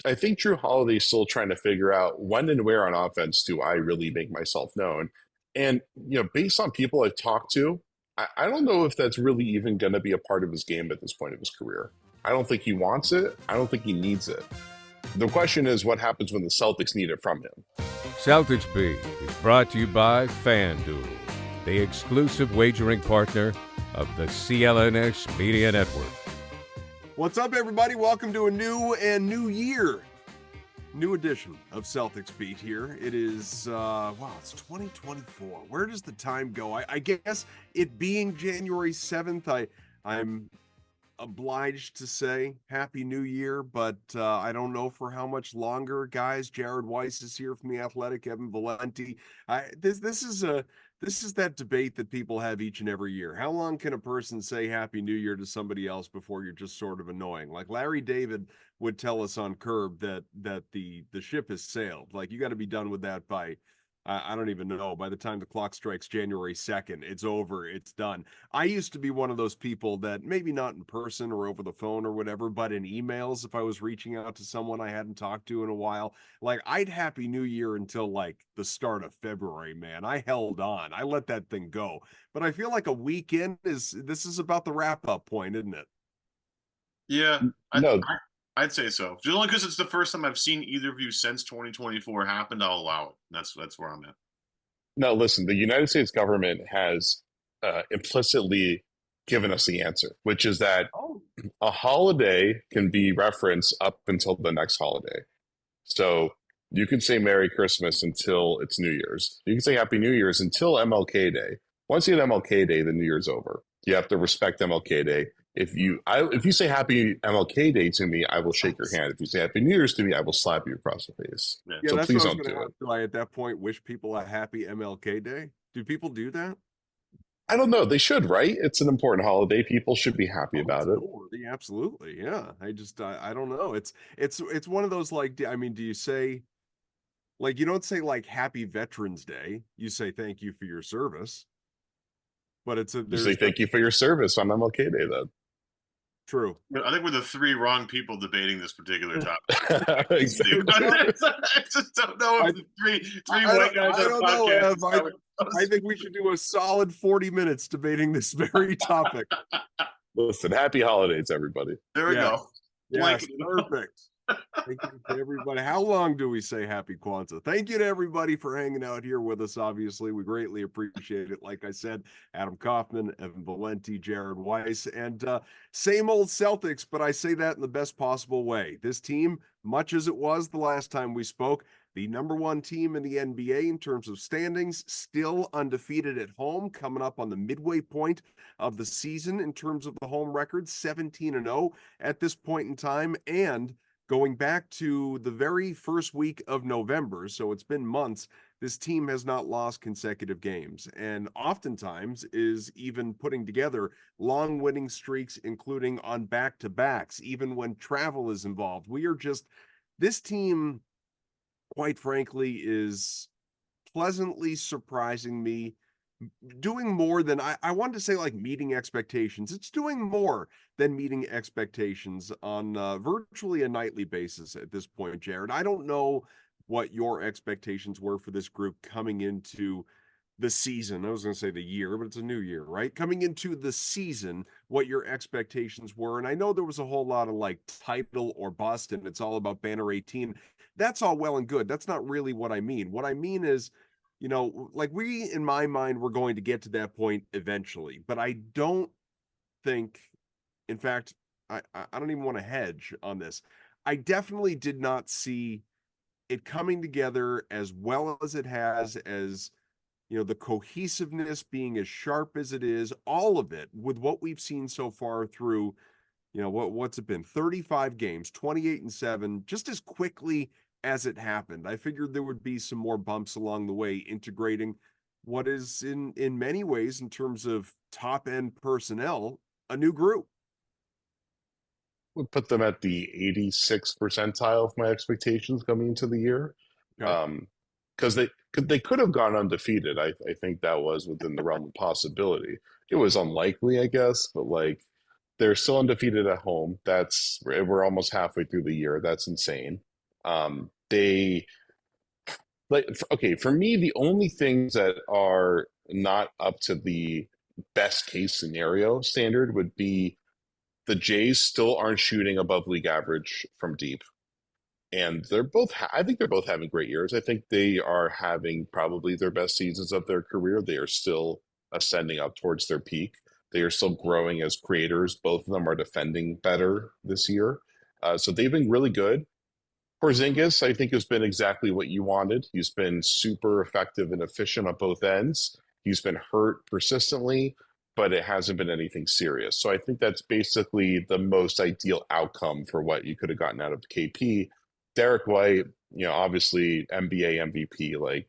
I think Drew Holiday's still trying to figure out when and where on offense do I really make myself known. And, based on people I've talked to, I don't know if that's really even going to be a part of his game at this point of his career. I don't think he wants it. I don't think he needs it. The question is, what happens when the Celtics need it from him? Celtics Beat is brought to you by FanDuel, the exclusive wagering partner of the CLNS Media Network. What's up, everybody? Welcome to a new year. New edition of Celtics Beat here. It is, it's 2024. Where does the time go? I guess it being January 7th, I'm obliged to say Happy New Year, but I don't know for how much longer, guys. Jared Weiss is here from The Athletic, Evan Valenti. This is that debate that people have each and every year. How long can a person say Happy New Year to somebody else before you're just sort of annoying? Like Larry David would tell us on Curb that the ship has sailed. Like, you got to be done with that by, I don't even know, by the time the clock strikes January 2nd, it's over, it's done. I used to be one of those people that, maybe not in person or over the phone or whatever, but in emails, if I was reaching out to someone I hadn't talked to in a while, like, I'd Happy New Year until like the start of February, man. I held on. I let that thing go. But I feel like a weekend this is about the wrap-up point, isn't it? Yeah, No, I'd say so. Just only because it's the first time I've seen either of you since 2024 happened, I'll allow it. That's where I'm at. no, listen, the United States government has implicitly given us the answer, which is that a holiday can be referenced up until the next holiday. So you can say Merry Christmas until it's New Year's. You can say Happy New Year's until MLK Day. Once you hit MLK Day, the New Year's over. You have to respect MLK Day. If you say Happy MLK Day to me, I will shake your hand. If you say Happy New Year's to me, I will slap you across the face. Yeah, So that's please what I was don't going do to it. ask. Do I, at that point, wish people a happy MLK Day? Do people do that? I don't know. They should, right? It's an important holiday. People should be happy about it. Noteworthy, absolutely, yeah. I don't know. It's one of those, like, I mean, do you say, like, you don't say like Happy Veterans Day? You say thank you for your service. But You say thank you for your service on MLK Day, then. True. I think we're the three wrong people debating this particular topic. Exactly. I just don't know if the three white guys on a podcast. I think we should do a solid 40 minutes debating this very topic. Listen, happy holidays, everybody. There we go. Yes, perfect. Thank you to everybody. How long do we say Happy Kwanzaa? Thank you to everybody for hanging out here with us. Obviously, we greatly appreciate it. Like I said, Adam Kaufman, Evan Valenti, Jared Weiss, and same old Celtics, but I say that in the best possible way. This team, much as it was the last time we spoke, the number one team in the NBA in terms of standings, still undefeated at home, coming up on the midway point of the season in terms of the home record, 17-0 at this point in time, and going back to the very first week of November, so it's been months, this team has not lost consecutive games, and oftentimes is even putting together long winning streaks, including on back-to-backs, even when travel is involved. This team, quite frankly, is pleasantly surprising me, doing more than I wanted to say, like, meeting expectations. It's doing more than meeting expectations on virtually a nightly basis at this point, Jared. I don't know what your expectations were for this group coming into the season. I was going to say the year, but it's a new year, right? Coming into the season, what your expectations were. And I know there was a whole lot of like title or bust, and it's all about Banner 18. That's all well and good. That's not really what I mean. What I mean is, like, we, in my mind, we're going to get to that point eventually, but I don't think, in fact, I don't even want to hedge on this. I definitely did not see it coming together as well as it has, as, the cohesiveness being as sharp as it is, all of it with what we've seen so far through, what's it been? 35 games, 28-7, just as quickly as it happened. I figured there would be some more bumps along the way, integrating what is in many ways, in terms of top end personnel, a new group. Would put them at the 86th percentile of my expectations coming into the year. Okay. Because they could have gone undefeated. I think that was within the realm of possibility. It was unlikely, I guess, but like, they're still undefeated at home. We're almost halfway through the year. That's insane. They like okay, for me, the only things that are not up to the best case scenario standard would be the Jays still aren't shooting above league average from deep. And they're both, I think they're both having great years. I think they are having probably their best seasons of their career. They are still ascending up towards their peak. They are still growing as creators. Both of them are defending better this year. So they've been really good. Porzingis, I think, has been exactly what you wanted. He's been super effective and efficient on both ends. He's been hurt persistently, but it hasn't been anything serious. So I think that's basically the most ideal outcome for what you could have gotten out of KP. Derek White, obviously NBA MVP,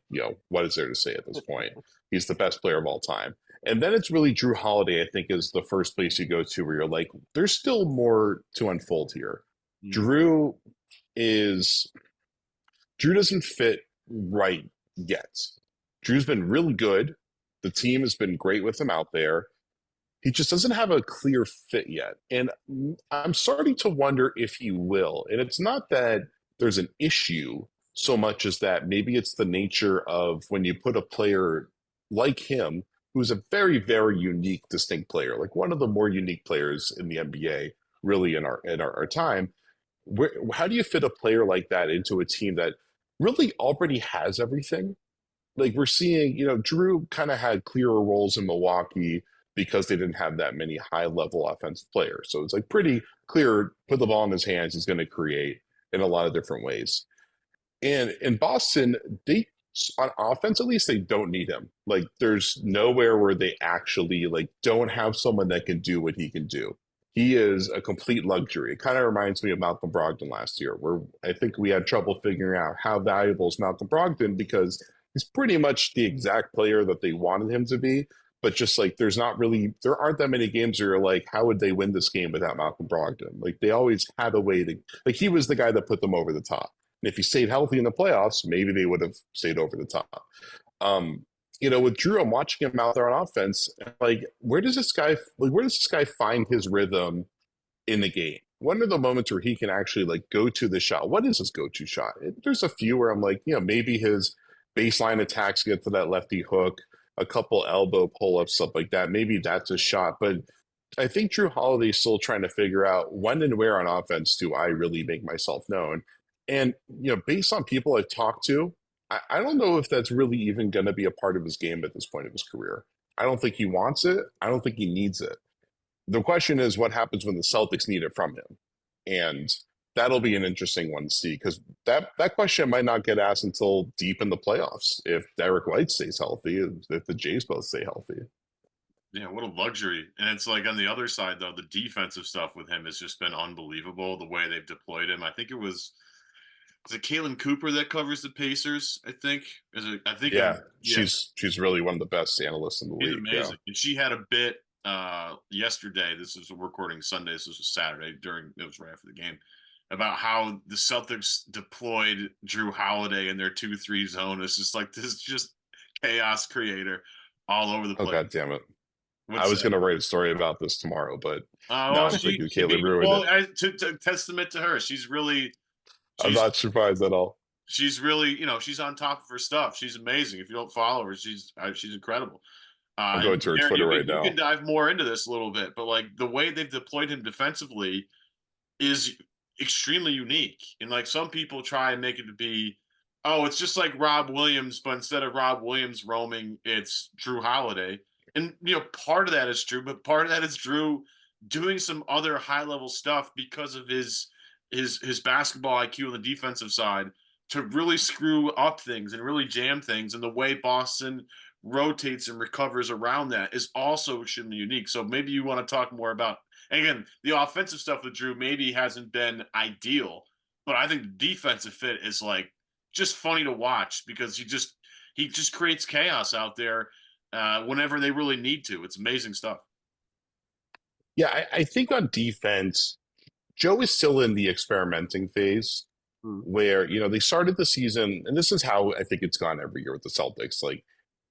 what is there to say at this point? He's the best player of all time. And then it's really Jrue Holiday, I think, is the first place you go to where you're like, there's still more to unfold here. Jrue doesn't fit right yet. Jrue's been really good. The team has been great with him out there. He just doesn't have a clear fit yet. And I'm starting to wonder if he will. And it's not that there's an issue so much as that maybe it's the nature of when you put a player like him, who's a very, very unique, distinct player, like one of the more unique players in the NBA, really in our time. How do you fit a player like that into a team that really already has everything? Like we're seeing, Jrue kind of had clearer roles in Milwaukee because they didn't have that many high-level offensive players. So it's like pretty clear, put the ball in his hands, he's going to create in a lot of different ways. And in Boston, they on offense, at least, they don't need him. Like there's nowhere where they actually don't have someone that can do what he can do. He is a complete luxury. It kind of reminds me of Malcolm Brogdon last year, where I think we had trouble figuring out how valuable is Malcolm Brogdon because he's pretty much the exact player that they wanted him to be. But just there aren't that many games where you're like, how would they win this game without Malcolm Brogdon? Like they always had a way to, he was the guy that put them over the top. And if he stayed healthy in the playoffs, maybe they would have stayed over the top. With Jrue, I'm watching him out there on offense. Where does this guy find his rhythm in the game? When are the moments where he can actually go to the shot? What is his go-to shot? There's a few where I'm maybe his baseline attacks get to that lefty hook, a couple elbow pull-ups, stuff like that. Maybe that's a shot. But I think Jrue Holiday is still trying to figure out when and where on offense do I really make myself known. And, based on people I've talked to, I don't know if that's really even going to be a part of his game at this point of his career. I don't think he wants it. I don't think he needs it. The question is what happens when the Celtics need it from him. And that'll be an interesting one to see because that question might not get asked until deep in the playoffs if Derek White stays healthy, if the Jays both stay healthy. Yeah, what a luxury. And it's on the other side, though, the defensive stuff with him has just been unbelievable, the way they've deployed him. I think is it Caitlin Cooper that covers the Pacers? I think. She's really one of the best analysts in the league. Amazing. Yeah. And she had a bit yesterday. This is we're recording Sunday. This was a Saturday it was right after the game, about how the Celtics deployed Jrue Holiday in their 2-3 zone. It's just chaos creator all over the place. Oh God damn it! I was going to write a story about this tomorrow, but testament to her. She's really. I'm not surprised at all. She's really, she's on top of her stuff. She's amazing. If you don't follow her, she's incredible. I'm going to her Twitter right now. You can dive more into this a little bit, but the way they've deployed him defensively is extremely unique. And some people try and make it to be, it's just like Rob Williams, but instead of Rob Williams roaming, it's Jrue Holiday. And part of that is true, but part of that is Jrue doing some other high level stuff because of his basketball IQ on the defensive side to really screw up things and really jam things. And the way Boston rotates and recovers around that is also extremely unique. So maybe you want to talk more about, and again, the offensive stuff with Jrue maybe hasn't been ideal, but I think the defensive fit is just funny to watch because he just creates chaos out there whenever they really need to. It's amazing stuff. Yeah, I think on defense, Joe is still in the experimenting phase where, they started the season, and this is how I think it's gone every year with the Celtics,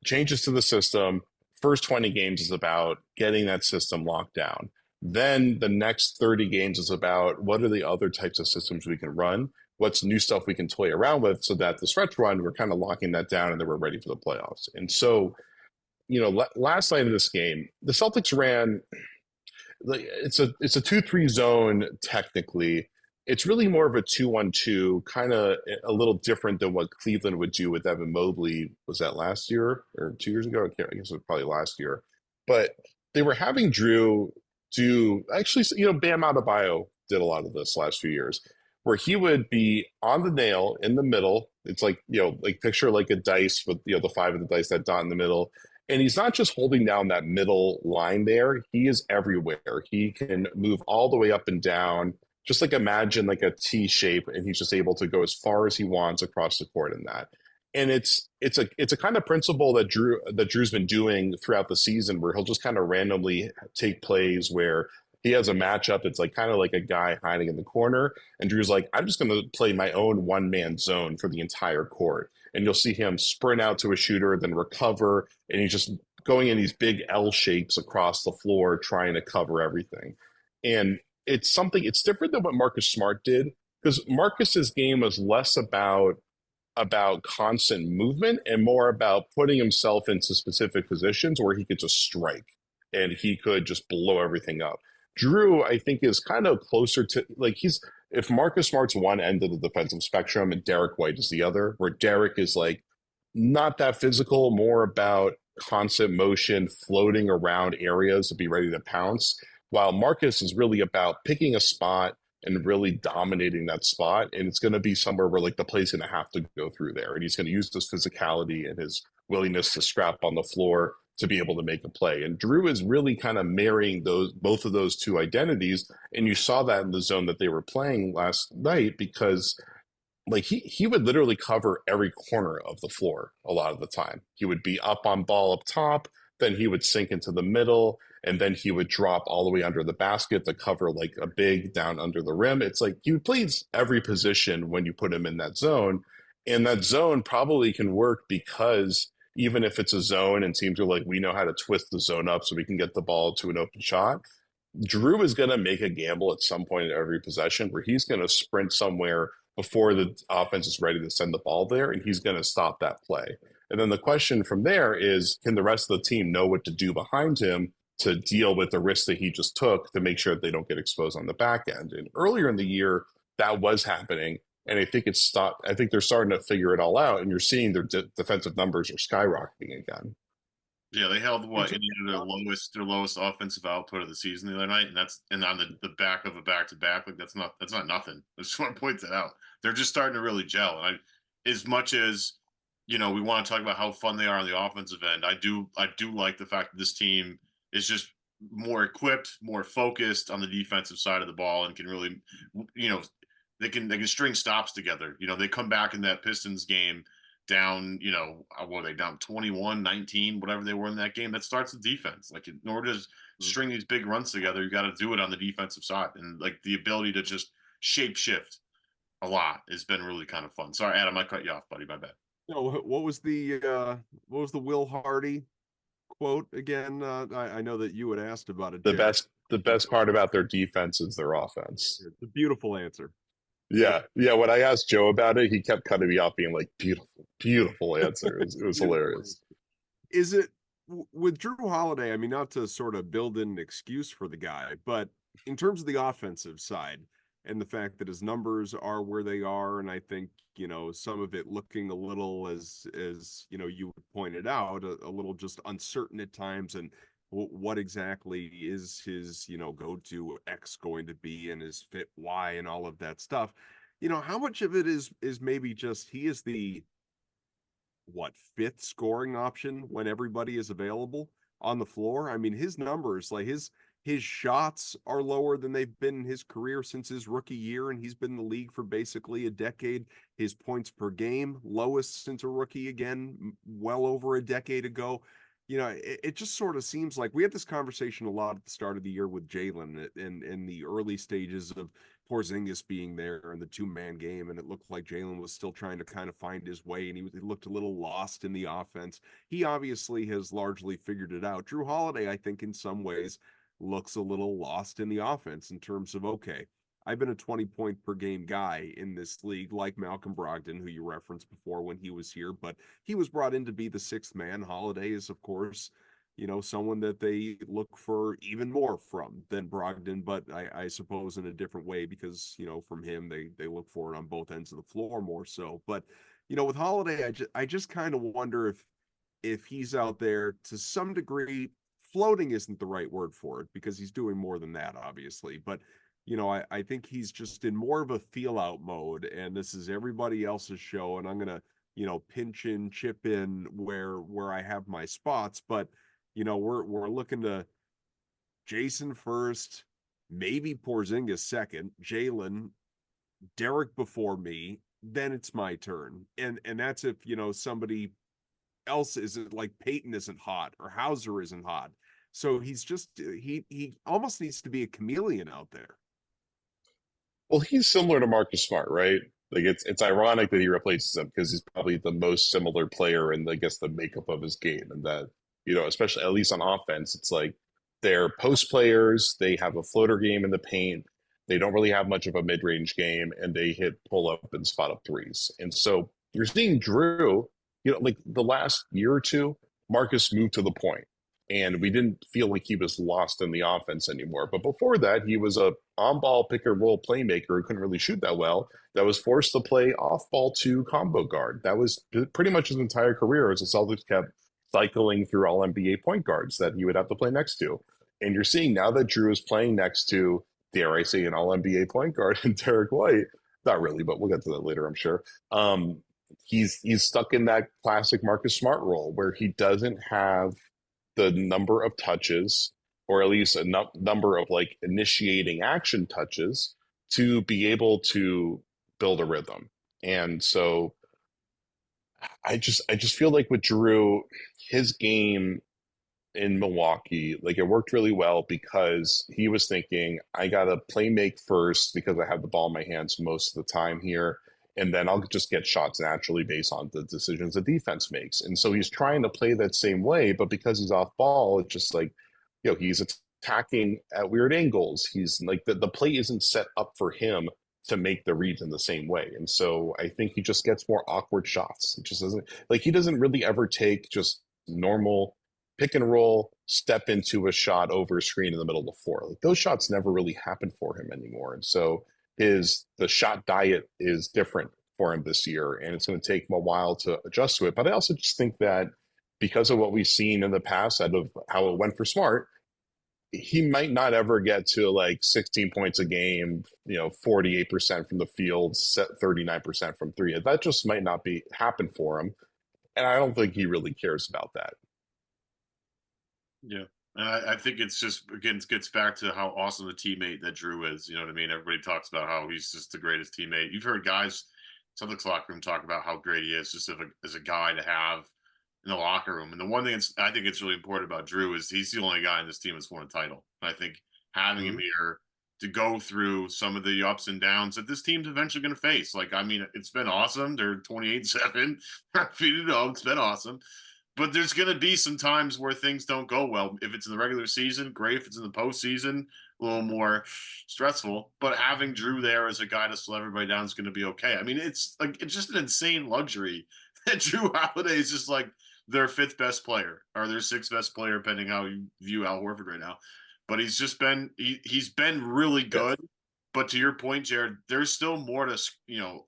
changes to the system. First 20 games is about getting that system locked down. Then the next 30 games is about what are the other types of systems we can run? what's new stuff we can toy around with so that the stretch run, we're kind of locking that down and then we're ready for the playoffs. And so, last night in this game, the Celtics ran it's a 2-3 zone technically. It's really more of a 2-1-2, kind of a little different than what Cleveland would do with Evan Mobley. Was that last year or 2 years ago? I guess it was probably last year. But they were having Jrue do actually, Bam Adebayo did a lot of this last few years, where he would be on the nail in the middle. It's like, like picture like a dice with, the 5 of the dice, that dot in the middle. And he's not just holding down that middle line there. He is everywhere. He can move all the way up and down, just like imagine like a T shape, and he's just able to go as far as he wants across the court in that. And it's a kind of principle that Drew's been doing throughout the season, where he'll just kind of randomly take plays where he has a matchup. It's like kind of like a guy hiding in the corner, and Drew's like, I'm just going to play my own one-man zone for the entire court. And you'll see him sprint out to a shooter, then recover, and he's just going in these big L shapes across the floor, trying to cover everything. And it's different than what Marcus Smart did, because Marcus's game was less about constant movement and more about putting himself into specific positions where he could just strike and he could just blow everything up. Jrue, I think, is kind of closer to, like, if Marcus Smart's one end of the defensive spectrum and Derek White is the other, where Derek is like not that physical, more about constant motion, floating around areas to be ready to pounce, while Marcus is really about picking a spot and really dominating that spot. And it's going to be somewhere where like the play's going to have to go through there. And he's going to use his physicality and his willingness to scrap on the floor to be able to make a play. And Jrue is really kind of marrying both of those two identities. And you saw that in the zone that they were playing last night, because like he would literally cover every corner of the floor a lot of the time. He would be up on ball up top, then he would sink into the middle, and then he would drop all the way under the basket to cover like a big down under the rim. It's like he plays every position when you put him in that zone. And that zone probably can work because even if it's a zone and teams are like, we know how to twist the zone up so we can get the ball to an open shot, Jrue is going to make a gamble at some point in every possession where he's going to sprint somewhere before the offense is ready to send the ball there, and he's going to stop that play. And then the question from there is, can the rest of the team know what to do behind him to deal with the risk that he just took to make sure that they don't get exposed on the back end? And earlier in the year, that was happening. And I think it's stopped. I think they're starting to figure it all out, and you're seeing their defensive numbers are skyrocketing again. Yeah, they held their lowest offensive output of the season the other night, and on the back of a back-to-back, like that's not nothing. I just want to point that out. They're just starting to really gel. And as much as we want to talk about how fun they are on the offensive end, I do like the fact that this team is just more equipped, more focused on the defensive side of the ball, and can really, they can string stops together. They come back in that Pistons game down, what were they down 21-19, whatever they were in that game. That starts the defense. Like, in order to string these big runs together, you got to do it on the defensive side, and like the ability to just shape shift a lot has been really kind of fun. Sorry, Adam, I cut you off, buddy. My bad. No, what was the Will Hardy quote again? I know that you had asked about it. The best part about their defense is their offense. It's a beautiful answer. Yeah. When I asked Joe about it, he kept cutting me off, being like, beautiful answer. It was hilarious. Is it with Jrue Holiday? I mean, not to sort of build in an excuse for the guy, but in terms of the offensive side and the fact that his numbers are where they are, and I think some of it looking a little, as you pointed out, a little just uncertain at times, and what exactly is his go-to X going to be, and his fit Y, and all of that stuff. How much of it is maybe just he is the fifth scoring option when everybody is available on the floor? I mean, his numbers, like his shots are lower than they've been in his career since his rookie year, and he's been in the league for basically a decade. His points per game, lowest since a rookie, again, well over a decade ago. It just sort of seems like we had this conversation a lot at the start of the year with Jalen in the early stages of Porzingis being there in the two-man game, and it looked like Jalen was still trying to kind of find his way, and he looked a little lost in the offense. He obviously has largely figured it out. Jrue Holiday, I think, in some ways, looks a little lost in the offense in terms of, okay, I've been a 20-point per game guy in this league, like Malcolm Brogdon, who you referenced before when he was here, but he was brought in to be the sixth man. Holiday is, of course, someone that they look for even more from than Brogdon, but I suppose in a different way because, from him, they look for it on both ends of the floor more so. But, with Holiday, I just kind of wonder if he's out there to some degree. Floating isn't the right word for it because he's doing more than that, obviously. But, I think he's just in more of a feel out mode, and this is everybody else's show. And I'm going to, pinch in, chip in where I have my spots. But, we're looking to Jason first, maybe Porzingis second, Jalen, Derek before me, then it's my turn. And that's if, somebody else isn't, like Peyton isn't hot or Hauser isn't hot. So he's just he almost needs to be a chameleon out there. Well, he's similar to Marcus Smart, right? Like it's ironic that he replaces him because he's probably the most similar player in, I guess, the makeup of his game. And that, especially at least on offense, it's like they're post players, they have a floater game in the paint, they don't really have much of a mid-range game, and they hit pull up and spot up threes. And so you're seeing Jrue, like the last year or two, Marcus moved to the point, and we didn't feel like he was lost in the offense anymore. But before that, he was a on-ball pick-and-roll playmaker who couldn't really shoot that well, that was forced to play off-ball to combo guard. That was pretty much his entire career as the Celtics kept cycling through all NBA point guards that he would have to play next to. And you're seeing now that Jrue is playing next to, dare I say, an all NBA point guard and Derek White. Not really, but we'll get to that later, I'm sure. He's stuck in that classic Marcus Smart role where he doesn't have the number of touches, or at least a number of like initiating action touches to be able to build a rhythm. And so I just feel like with Jrue, his game in Milwaukee, like it worked really well because he was thinking, I gotta play make first because I have the ball in my hands most of the time here, and then I'll just get shots naturally based on the decisions the defense makes. And so he's trying to play that same way, but because he's off ball, it's just like, he's attacking at weird angles. He's like the play isn't set up for him to make the reads in the same way. And so I think he just gets more awkward shots. It just doesn't, like, he doesn't really ever take just normal pick and roll, step into a shot over a screen in the middle of the floor. Like those shots never really happen for him anymore. And so the shot diet is different for him this year, and it's going to take him a while to adjust to it. But I also just think that because of what we've seen in the past out of how it went for Smart, he might not ever get to like 16 points a game, 48% from the field, 39% from three. That just might not happen for him. And I don't think he really cares about that. Yeah. And I think it's just, again, it gets back to how awesome a teammate that Jrue is. You know what I mean? Everybody talks about how he's just the greatest teammate. You've heard guys, Celtics locker room, talk about how great he is just as a guy to have in the locker room. And the one thing I think it's really important about Jrue is he's the only guy in this team that's won a title. And I think having him here to go through some of the ups and downs that this team's eventually going to face. Like, I mean, it's been awesome. They're 28-7. It's been awesome. But there's going to be some times where things don't go well. If it's in the regular season, great. If it's in the postseason, a little more stressful. But having Jrue there as a guy to slow everybody down is going to be okay. I mean, it's just an insane luxury that Jrue Holiday is just like their fifth best player or their sixth best player, depending how you view Al Horford right now. But he's just been he's been really good. But to your point, Jared, there's still more to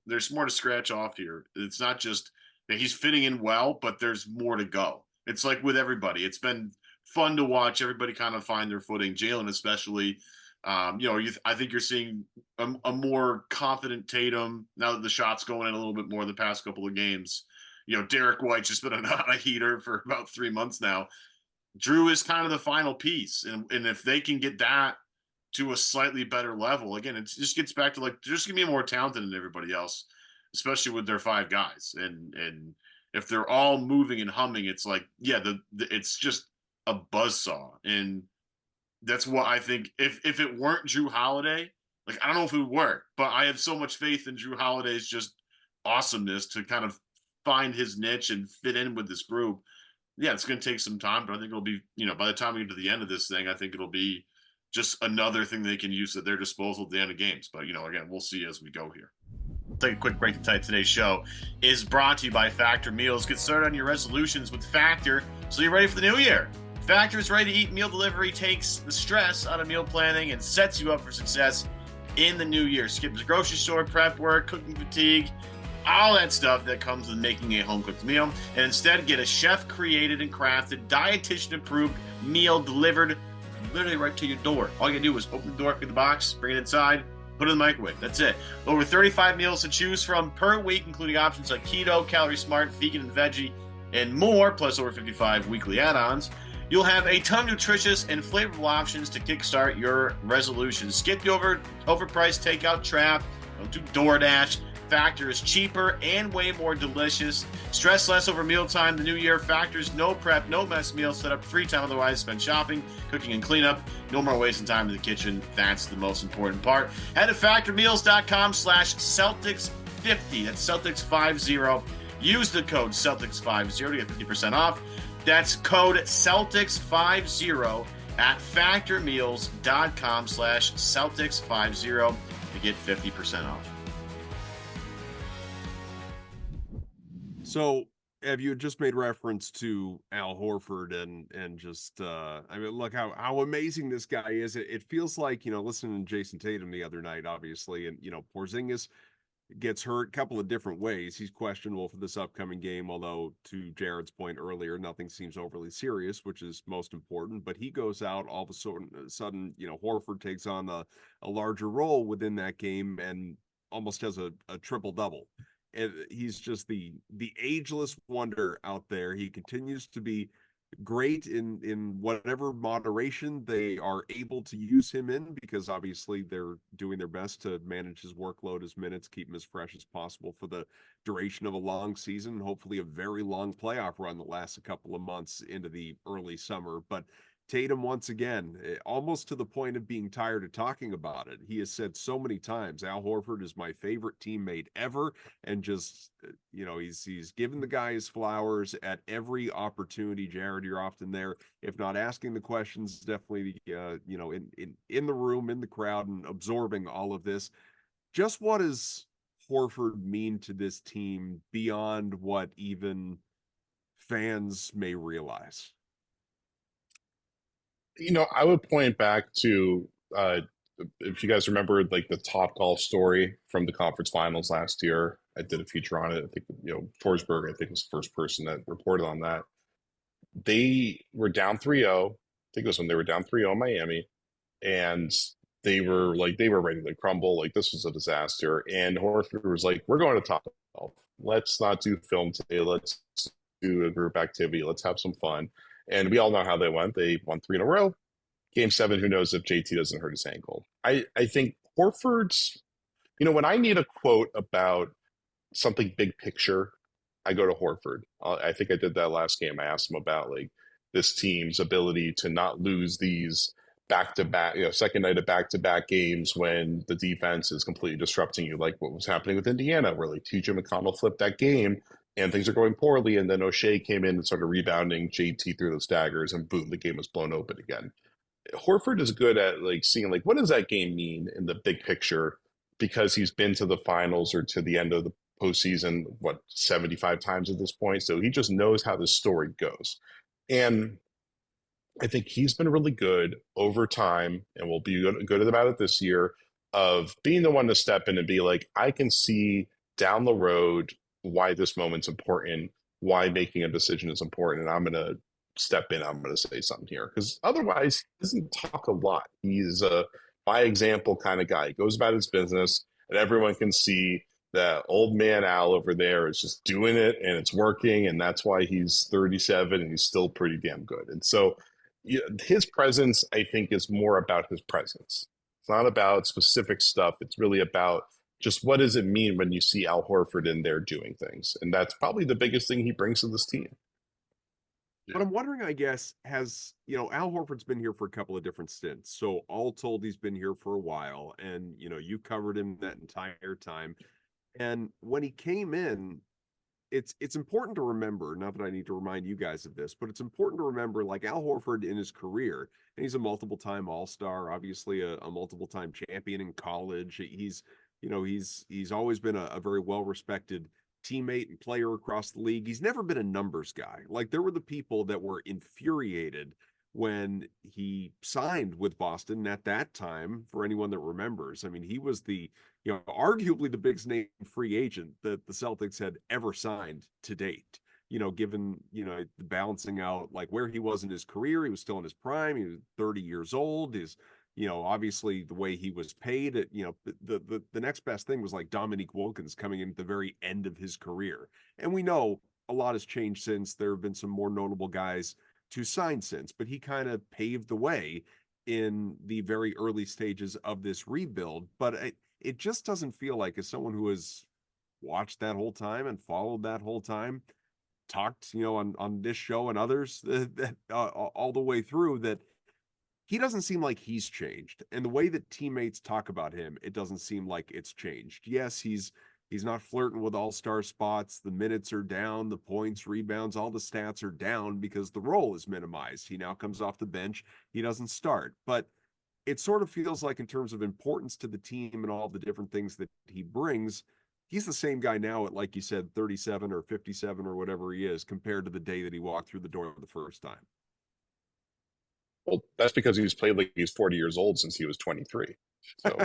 there's more to scratch off here. It's not just he's fitting in well, but there's more to go. It's like with everybody. It's been fun to watch everybody kind of find their footing. Jalen especially. I think you're seeing a more confident Tatum now that the shot's going in a little bit more the past couple of games. Derek White's just been on a heater for about 3 months now. Jrue is kind of the final piece. And if they can get that to a slightly better level, again, it just gets back to like, they're just going to be more talented than everybody else, especially with their five guys. And if they're all moving and humming, it's like, it's just a buzzsaw. And that's what I think. If it weren't Jrue Holiday, like, I don't know if it would work, but I have so much faith in Jrue Holiday's just awesomeness to kind of find his niche and fit in with this group. Yeah, it's going to take some time, but I think it'll be, by the time we get to the end of this thing, I think it'll be just another thing they can use at their disposal at the end of games. But, again, we'll see as we go here. Take a quick break to tell you today's show is brought to you by Factor Meals. Get started on your resolutions with Factor so you're ready for the new year. Factor is ready to eat meal delivery, takes the stress out of meal planning, and sets you up for success in the new year. Skip the grocery store, prep work, cooking fatigue, all that stuff that comes with making a home-cooked meal, and instead get a chef-created and crafted, dietitian-approved meal delivered literally right to your door. All you gotta do is open the door, pick the box, bring it inside, put it in the microwave. That's it. Over 35 meals to choose from per week, including options like keto, calorie smart, vegan and veggie, and more, plus over 55 weekly add-ons. You'll have a ton of nutritious and flavorful options to kickstart your resolutions. Skip the overpriced takeout trap. Don't do DoorDash. Factor is cheaper and way more delicious. Stress less over mealtime. The new year, Factor's no prep, no mess meal set up free time otherwise spend shopping, cooking, and cleanup. No more wasting time in the kitchen. That's the most important part. Head to factormeals.com/Celtics50. That's Celtics50. Use the code Celtics50 to get 50% off. That's code Celtics50 at factormeals.com/Celtics50 to get 50% off. So have you just made reference to Al Horford and just I mean, look how amazing this guy is. It feels like, listening to Jason Tatum the other night, obviously, and Porzingis gets hurt a couple of different ways. He's questionable for this upcoming game, although to Jared's point earlier, nothing seems overly serious, which is most important. But he goes out all of a sudden, Horford takes on a larger role within that game and almost has a triple double. And he's just the ageless wonder out there. He continues to be great in whatever moderation they are able to use him in, because obviously they're doing their best to manage his workload, his minutes, keep him as fresh as possible for the duration of a long season, and hopefully a very long playoff run that lasts a couple of months into the early summer. But Tatum, once again, almost to the point of being tired of talking about it. He has said so many times, Al Horford is my favorite teammate ever. And just, he's given the guy his flowers at every opportunity. Jared, you're often there, if not asking the questions, definitely, in the room, in the crowd, and absorbing all of this. Just what does Horford mean to this team beyond what even fans may realize? I would point back to if you guys remember, like the Top Golf story from the conference finals last year. I did a feature on it. I think Forsberg, I think, was the first person that reported on that. They were down 3-0. I think it was when they were down 3-0 in Miami, and they were ready to crumble. Like, this was a disaster. And Horford was like, "We're going to Top Golf. Let's not do film today. Let's do a group activity. Let's have some fun." And we all know how they went. They won 3 in a row. Game 7, who knows if JT doesn't hurt his ankle. I think Horford's, when I need a quote about something big picture, I go to Horford. I think I did that last game. I asked him about this team's ability to not lose these back-to-back, second night of back-to-back games when the defense is completely disrupting you, like what was happening with Indiana, where TJ McConnell flipped that game and things are going poorly, and then O'Shea came in and started rebounding. JT threw those daggers, and boom, the game was blown open again. Horford is good at seeing what does that game mean in the big picture, because he's been to the finals or to the end of the postseason 75 times at this point, so he just knows how the story goes. And I think he's been really good over time, and will be good about it this year, of being the one to step in and be like, I can see down the road why this moment's important, why making a decision is important, and I'm going to step in, I'm going to say something here. Because otherwise, he doesn't talk a lot. He's a by example kind of guy. He goes about his business, and everyone can see that old man Al over there is just doing it, and it's working, and that's why he's 37, and he's still pretty damn good. And so his presence, I think, is more about his presence. It's not about specific stuff. It's really about just what does it mean when you see Al Horford in there doing things. And that's probably the biggest thing he brings to this team. But I'm wondering, I guess, has, Al Horford's been here for a couple of different stints. So all told, he's been here for a while, and, you covered him that entire time. And when he came in, it's important to remember, not that I need to remind you guys of this, but it's important to remember like Al Horford in his career, and he's a multiple-time All-Star, obviously a multiple-time champion in college. He's always been a very well-respected teammate and player across the league. He's never been a numbers guy. Like there were the people that were infuriated when he signed with Boston at that time, for anyone that remembers. I mean, he was arguably the biggest name free agent that the Celtics had ever signed to date. Given, the balancing out like where he was in his career, he was still in his prime. He was 30 years old. Obviously the way he was paid, the next best thing was like Dominique Wilkins coming in at the very end of his career. And we know a lot has changed since. There have been some more notable guys to sign since, but he kind of paved the way in the very early stages of this rebuild. But it just doesn't feel like, as someone who has watched that whole time and followed that whole time, talked, on this show and others that all the way through, that he doesn't seem like he's changed. And the way that teammates talk about him, it doesn't seem like it's changed. Yes, he's not flirting with all-star spots. The minutes are down, the points, rebounds, all the stats are down because the role is minimized. He now comes off the bench. He doesn't start. But it sort of feels like, in terms of importance to the team and all the different things that he brings, he's the same guy now at, like you said, 37 or 57 or whatever he is, compared to the day that he walked through the door the first time. Well, that's because he's played like he's 40 years old since he was 23. So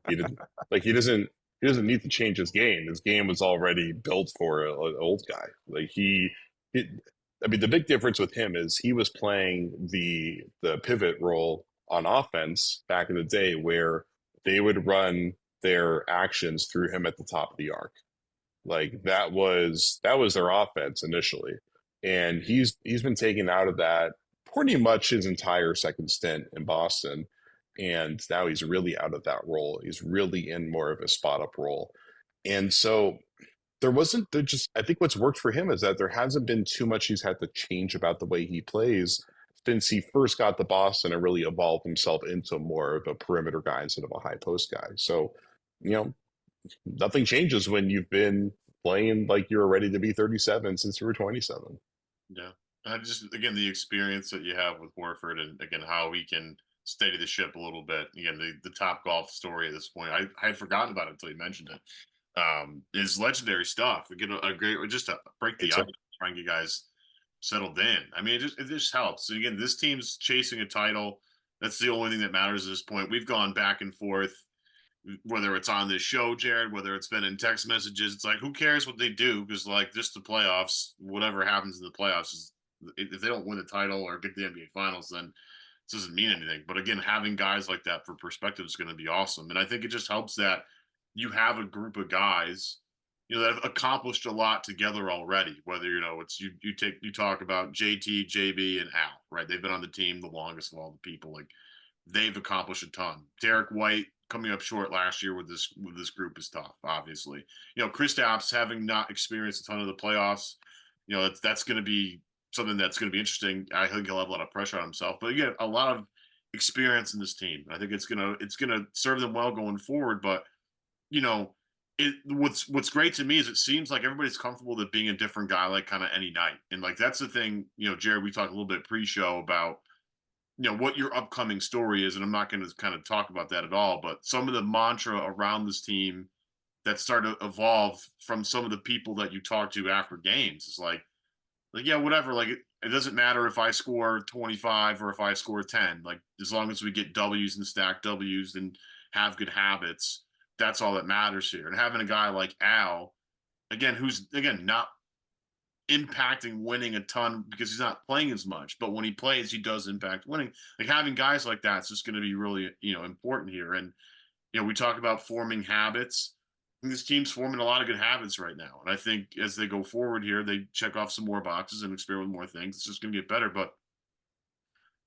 he didn't he doesn't need to change his game. His game was already built for an old guy. I mean, the big difference with him is he was playing the pivot role on offense back in the day, where they would run their actions through him at the top of the arc. Like that was their offense initially, and he's been taken out of that pretty much his entire second stint in Boston. And now he's really out of that role. He's really in more of a spot up role. And so I think what's worked for him is that there hasn't been too much he's had to change about the way he plays since he first got to Boston and really evolved himself into more of a perimeter guy instead of a high post guy. So, nothing changes when you've been playing like you're ready to be 37 since you were 27. Yeah. Again, the experience that you have with Horford, and again, how he can steady the ship a little bit. Again, the top golf story at this point, I had forgotten about it until you mentioned it. Is legendary stuff. We get a great, just to break the ice, try and get guys settled in. I mean, it just helps. And again, this team's chasing a title. That's the only thing that matters at this point. We've gone back and forth, whether it's on this show, Jared, whether it's been in text messages. It's like, who cares what they do? Because like just the playoffs, whatever happens in the playoffs is, if they don't win the title or get the NBA Finals, then it doesn't mean anything. But again, having guys like that for perspective is going to be awesome. And I think it just helps that you have a group of guys, that have accomplished a lot together already. Whether, it's you talk about JT, JB, and Al, right? They've been on the team the longest of all the people. Like they've accomplished a ton. Derek White coming up short last year with this group is tough, obviously. Kristaps having not experienced a ton of the playoffs, that's going to be something that's going to be interesting. I think he'll have a lot of pressure on himself, but again, a lot of experience in this team. I think it's gonna serve them well going forward. But what's great to me is it seems like everybody's comfortable with being a different guy, like kind of any night. And like that's the thing, Jared. We talked a little bit pre-show about what your upcoming story is, and I'm not going to kind of talk about that at all. But some of the mantra around this team that started to evolve from some of the people that you talk to after games is like, yeah, whatever. Like, it doesn't matter if I score 25 or if I score 10. Like, as long as we get W's and stack W's and have good habits, that's all that matters here. And having a guy like Al, again, who's, not impacting winning a ton because he's not playing as much. But when he plays, he does impact winning. Like, having guys like that is just going to be really, important here. And, we talk about forming habits. This team's forming a lot of good habits right now. And I think as they go forward here, they check off some more boxes and experiment with more things. It's just going to get better. But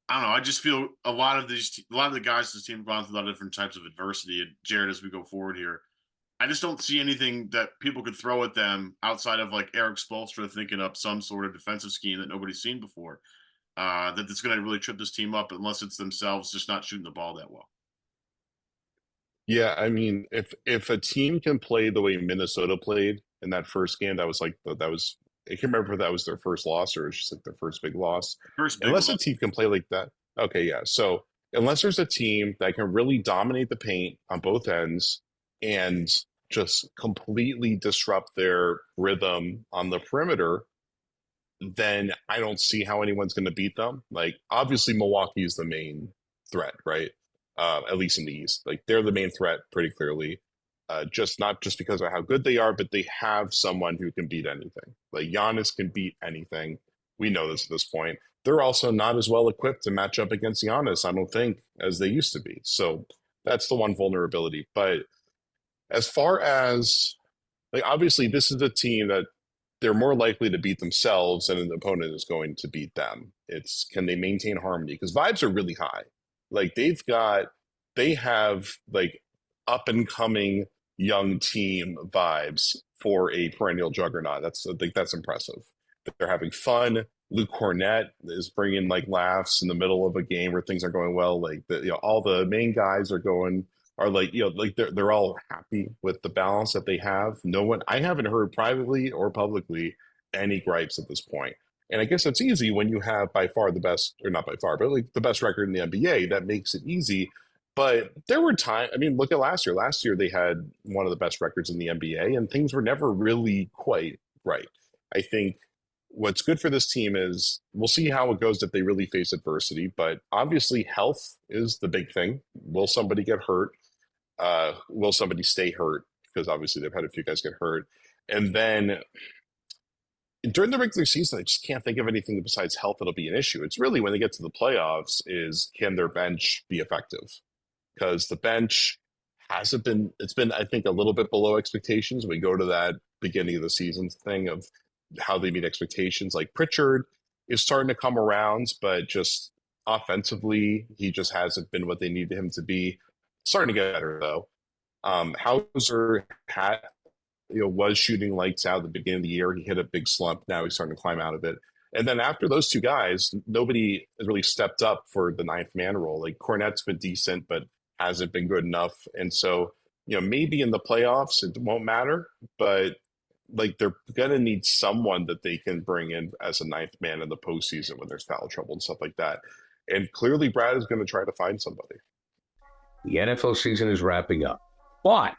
I don't know. I just feel a lot of the guys in this team have gone through a lot of different types of adversity. And Jared, as we go forward here, I just don't see anything that people could throw at them outside of like Eric Spoelstra thinking up some sort of defensive scheme that nobody's seen before. That's going to really trip this team up unless it's themselves just not shooting the ball that well. Yeah, I mean, if a team can play the way Minnesota played in that first game. That was like that was I can't remember if that was their first loss or it was just like their first big loss. First big Unless loss. a team can play like that. Okay, yeah. So unless there's a team that can really dominate the paint on both ends and just completely disrupt their rhythm on the perimeter, then I don't see how anyone's going to beat them. Like, obviously, Milwaukee is the main threat, right? At least in the East. Like, they're the main threat pretty clearly. Just not just because of how good they are, but they have someone who can beat anything. Like, Giannis can beat anything. We know this at this point. They're also not as well equipped to match up against Giannis, I don't think, as they used to be. So that's the one vulnerability. But as far as, like, obviously, this is a team that they're more likely to beat themselves than an opponent is going to beat them. It's can they maintain harmony? Because vibes are really high. Like they have like up and coming young team vibes for a perennial juggernaut. I think that's impressive. They're having fun. Luke Cornett is bringing like laughs in the middle of a game where things are going well. Like all the main guys are like, like they're all happy with the balance that they have. No one, I haven't heard privately or publicly any gripes at this point. And I guess that's easy when you have by far the best, or not by far, but like the best record in the NBA. That makes it easy. But there were times, I mean, look at last year. Last year, they had one of the best records in the NBA, and things were never really quite right. I think what's good for this team is we'll see how it goes if they really face adversity. But obviously, health is the big thing. Will somebody get hurt? Will somebody stay hurt? Because obviously they've had a few guys get hurt. And then during the regular season, I just can't think of anything besides health that'll be an issue. It's really when they get to the playoffs is can their bench be effective? Because the bench hasn't been, it's been, I think, a little bit below expectations. We go to that beginning of the season thing of how they meet expectations. Like Pritchard is starting to come around, but just offensively, he just hasn't been what they need him to be. Starting to get better though. Hauser was shooting lights out at the beginning of the year. He hit a big slump. Now he's starting to climb out of it. And then after those two guys, nobody has really stepped up for the ninth man role. Like Cornette's been decent, but hasn't been good enough. And so, maybe in the playoffs it won't matter, but like they're gonna need someone that they can bring in as a ninth man in the postseason when there's foul trouble and stuff like that. And clearly Brad is going to try to find somebody. The NFL season is wrapping up, but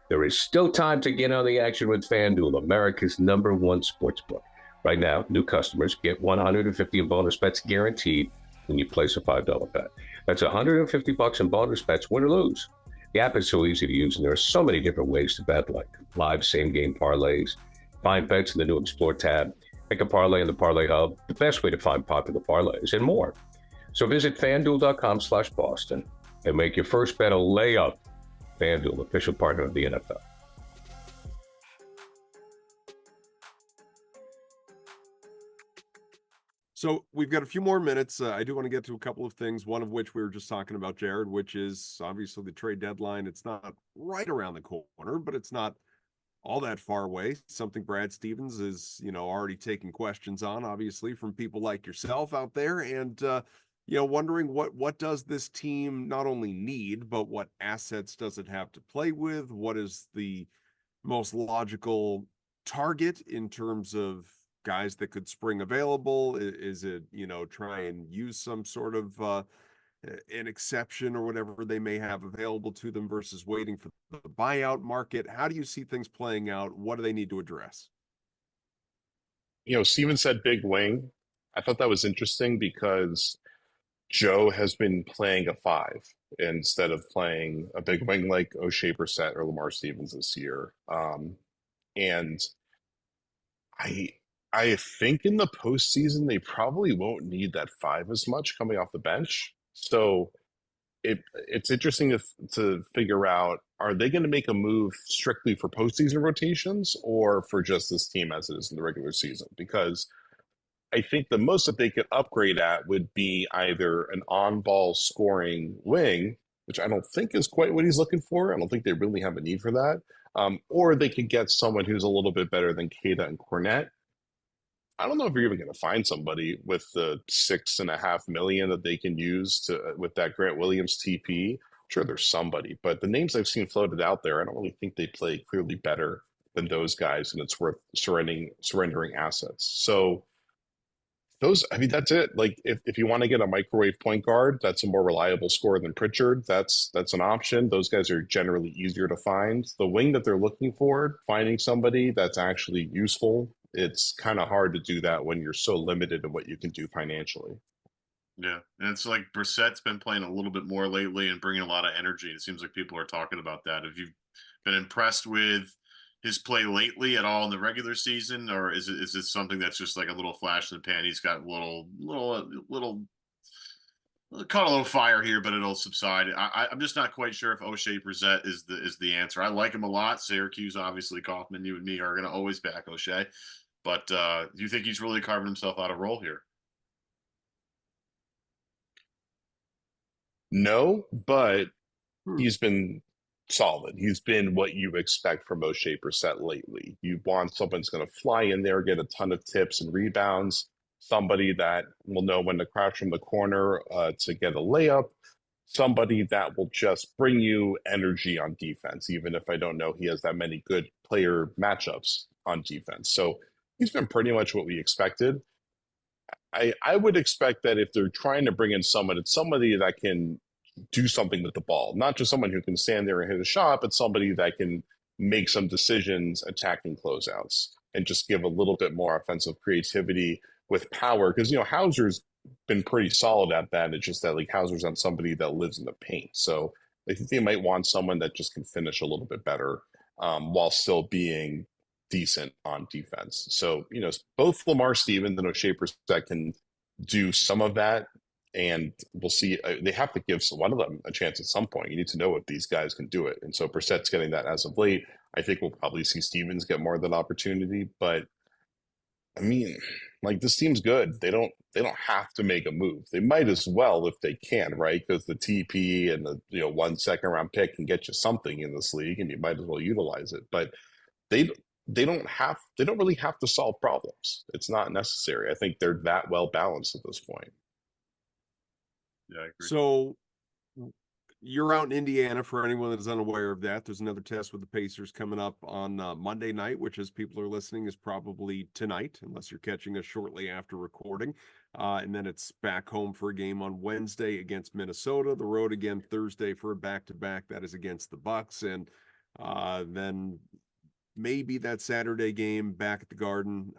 there is still time to get on the action with FanDuel, America's #1 sportsbook. Right now, new customers get $150 in bonus bets guaranteed when you place a $5 bet. That's $150 in bonus bets, win or lose. The app is so easy to use, and there are so many different ways to bet, like live same-game parlays, find bets in the new Explore tab, pick a parlay in the Parlay Hub, the best way to find popular parlays, and more. So visit FanDuel.com/Boston and make your first bet a layup. FanDuel, official partner of the NFL. So we've got a few more minutes. I do want to get to a couple of things, one of which we were just talking about, Jared, which is obviously the trade deadline. It's not right around the corner, but it's not all that far away. Something Brad Stevens is, already taking questions on, obviously, from people like yourself out there. And, wondering what does this team not only need, but what assets does it have to play with? What is the most logical target in terms of guys that could spring available? Is it, try and use some sort of an exception or whatever they may have available to them versus waiting for the buyout market? How do you see things playing out? What do they need to address? Steven said big wing. I thought that was interesting because Joe has been playing a 5 instead of playing a big wing like O'Shea Brissett or Lamar Stevens this year. And I think in the postseason, they probably won't need that 5 as much coming off the bench. So it's interesting to figure out, are they going to make a move strictly for postseason rotations or for just this team as it is in the regular season? Because I think the most that they could upgrade at would be either an on-ball scoring wing, which I don't think is quite what he's looking for. I don't think they really have a need for that. Or they could get someone who's a little bit better than Keita and Cornette. I don't know if you're even going to find somebody with the $6.5 million that they can use with that Grant Williams TP. Sure, there's somebody, but the names I've seen floated out there, I don't really think they play clearly better than those guys, and it's worth surrendering assets. So those, I mean, that's it. Like if you want to get a microwave point guard, that's a more reliable scorer than Pritchard. That's an option. Those guys are generally easier to find. The wing that they're looking for, finding somebody that's actually useful, it's kind of hard to do that when you're so limited in what you can do financially. Yeah, and it's like Brissett's been playing a little bit more lately and bringing a lot of energy. It seems like people are talking about that. Have you been impressed with his play lately at all in the regular season, or is it something that's just like a little flash in the pan? He's got little caught a little fire here, but it'll subside. I'm just not quite sure if O'Shea Brissett is the answer. I like him a lot. Syracuse, obviously, Kaufman, you and me are going to always back O'Shea, but do you think he's really carving himself out a role here? No, but he's been solid. He's been what you expect from O'Shea Brissett lately. You want someone who's going to fly in there, get a ton of tips and rebounds, somebody that will know when to crash from the corner to get a layup, somebody that will just bring you energy on defense, even if I don't know he has that many good player matchups on defense. So he's been pretty much what we expected. I would expect that if they're trying to bring in someone, it's somebody that can do something with the ball, not just someone who can stand there and hit a shot, but somebody that can make some decisions attacking closeouts and just give a little bit more offensive creativity with power. Because, Hauser's been pretty solid at that. It's just that like Hauser's not somebody that lives in the paint. So I think they might want someone that just can finish a little bit better while still being decent on defense. So, both Lamar Stevens and O'Shea Brissett can do some of that. And we'll see. They have to give one of them a chance at some point. You need to know if these guys can do it. And so Brissett's getting that as of late. I think we'll probably see Stevens get more of that opportunity. But I mean, like this team's good. They don't have to make a move. They might as well if they can, right? Because the TP and the 1 second round pick can get you something in this league, and you might as well utilize it. But they don't really have to solve problems. It's not necessary. I think they're that well balanced at this point. Yeah, I agree. So you're out in Indiana for anyone that's unaware of that. There's another test with the Pacers coming up on Monday night, which as people are listening is probably tonight, unless you're catching us shortly after recording. And then it's back home for a game on Wednesday against Minnesota. The road again Thursday for a back-to-back. That is against the Bucks. And then maybe that Saturday game back at the Garden.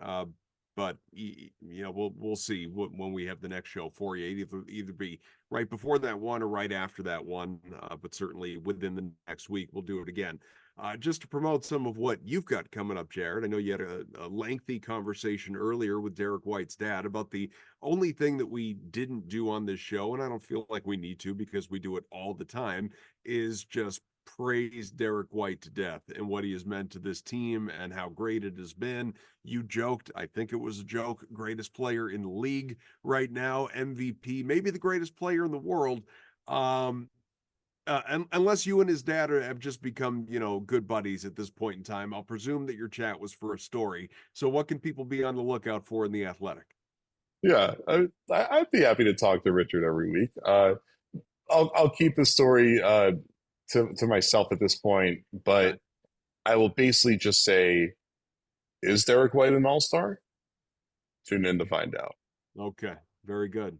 But we'll see when we have the next show for you. Either be right before that one or right after that one. But certainly within the next week, we'll do it again. Just to promote some of what you've got coming up, Jared. I know you had a lengthy conversation earlier with Derek White's dad about the only thing that we didn't do on this show, and I don't feel like we need to because we do it all the time, is just praise Derek White to death and what he has meant to this team and how great it has been. You joked, I think it was a joke, greatest player in the league right now, MVP, maybe the greatest player in the world. Unless you and his dad have just become, good buddies at this point in time, I'll presume that your chat was for a story. So what can people be on the lookout for in The Athletic? Yeah, I'd be happy to talk to Richard every week. I'll keep the story to myself at this point, but I will basically just say, is Derek White an all-star? Tune in to find out. Okay, very good.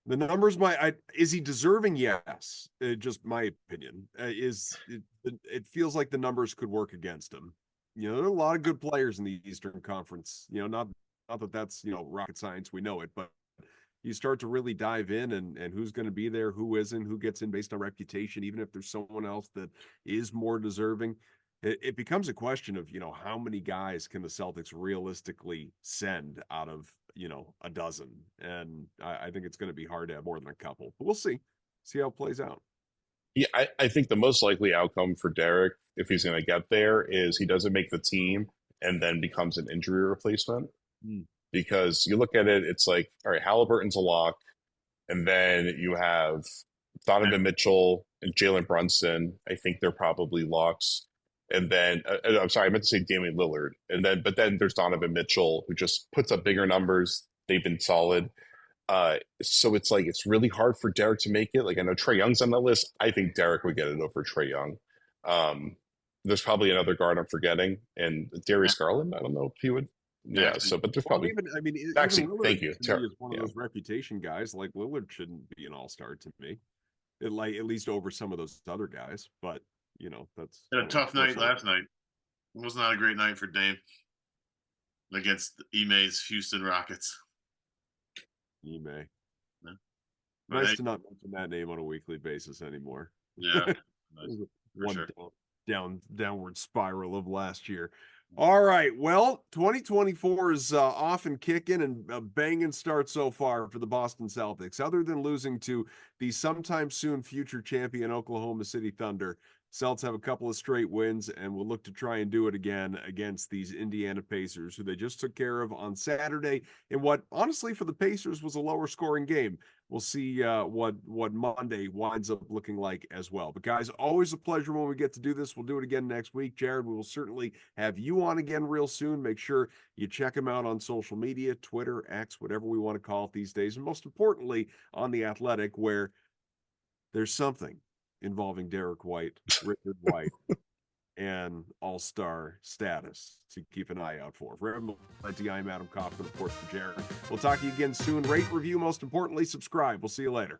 The numbers is he deserving? Yes. Just my opinion. It feels like the numbers could work against him. There are a lot of good players in the Eastern Conference. Not that that's, rocket science, we know it, but you start to really dive in and who's going to be there, who isn't, who gets in based on reputation, even if there's someone else that is more deserving. It becomes a question of, how many guys can the Celtics realistically send out of, a dozen? And I think it's going to be hard to have more than a couple, but we'll see how it plays out. Yeah, I think the most likely outcome for Derek, if he's going to get there, is he doesn't make the team and then becomes an injury replacement. Because you look at it, it's like, all right, Halliburton's a lock, and then you have Donovan Mitchell and Jalen Brunson. I think they're probably locks. And then, I'm sorry, I meant to say Damian Lillard. But then there's Donovan Mitchell, who just puts up bigger numbers. They've been solid. So it's like, it's really hard for Derek to make it. Like, I know Trae Young's on the list. I think Derek would get it over Trae Young. there's probably another guard I'm forgetting, and Darius Garland. I don't know if he would. Yeah. Maxey. So, but there's Well, probably even Maxey. Lillard Thank you. to me is one of those reputation guys. Like Lillard shouldn't be an all-star to me. Like at least over some of those other guys. But that's Had a tough night last night. It was not a great night for Dame against Ime's Houston Rockets. Ime. Yeah. Nice to not mention that name on a weekly basis anymore. Yeah. Nice. One sure. downward spiral of last year. All right. Well, 2024 is off and kicking and a banging start so far for the Boston Celtics. Other than losing to the sometime soon future champion Oklahoma City Thunder, Celts have a couple of straight wins and will look to try and do it again against these Indiana Pacers, who they just took care of on Saturday in what, honestly, for the Pacers was a lower scoring game. We'll see what Monday winds up looking like as well. But guys, always a pleasure when we get to do this. We'll do it again next week. Jared, we will certainly have you on again real soon. Make sure you check him out on social media, Twitter, X, whatever we want to call it these days. And most importantly, on The Athletic, where there's something involving Derek White, Richard White, and all-star status to keep an eye out for. For I'm Adam Kaufman, of course, for Jared. We'll talk to you again soon. Rate, review, most importantly, subscribe. We'll see you later.